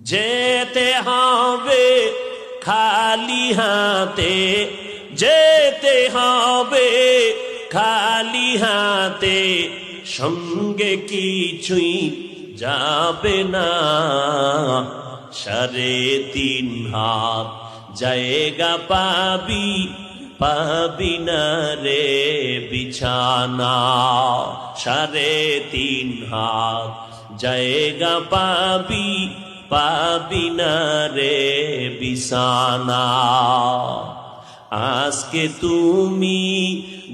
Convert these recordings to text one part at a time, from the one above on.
যেতে হবে খালি হাতে, যেতে হবে খালি হাতে, সঙ্গে কিছুই যাবে না। 3.5 হাত জায়গা পাবি, পাবি না রে বিছানা। 3.5 হাত জায়গা পাবি, পাবি না রে বিছানা। আজকে তুমি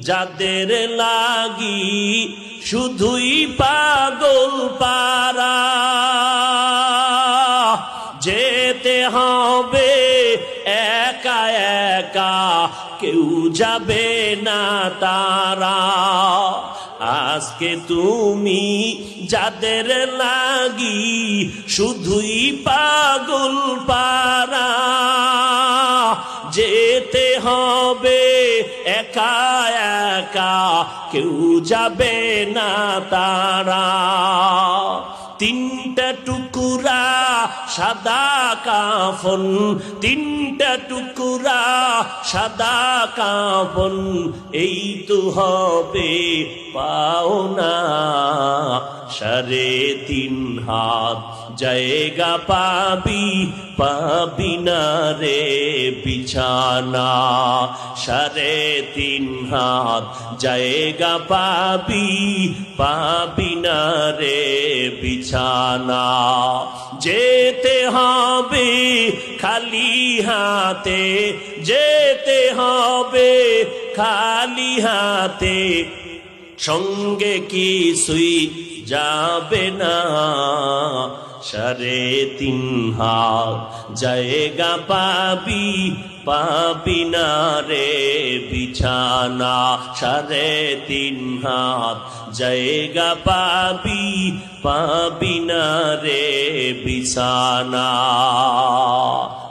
যাদের লাগি শুধুই পাগল পারা, যেতে হবে একা একা, কেউ যাবে না তারা। আজকে তুমি যাদের লাগি শুধুই পাগল পারা, যেতে হবে একা একা, কেউ যাবে না তারা। 3টা টুকরা সাদা কাফন, 3টা টুকরা সাদা কাফন, এই তো হবে পাওনা। 3.5 হাত জায়গা পাবি, পাবি না রে বিছানা। 3.5 হাত জায়গা পাবি, পাবি না রে বিছানা। যেতে হবে খালি হাতে, যেতে হবে খালি হাতে, সঙ্গে কিছুই যাবে না। 3.5 হাত জায়গা পাবি, পাবি না রে বিছানা। 3.5 হাত জায়গা পাবি, পাবি না রে বিছানা।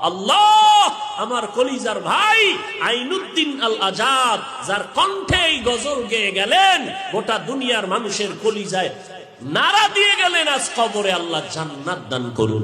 আল্লাহ আমার কলিজার ভাই আইনুদ্দিন আল আজাদ, যার কণ্ঠে এই গজল গেয়ে গেলেন, গোটা দুনিয়ার মানুষের কলিজায় নারা দিয়ে গেলেন, আজ কবরে আল্লাহ জান্নাত দান করুন।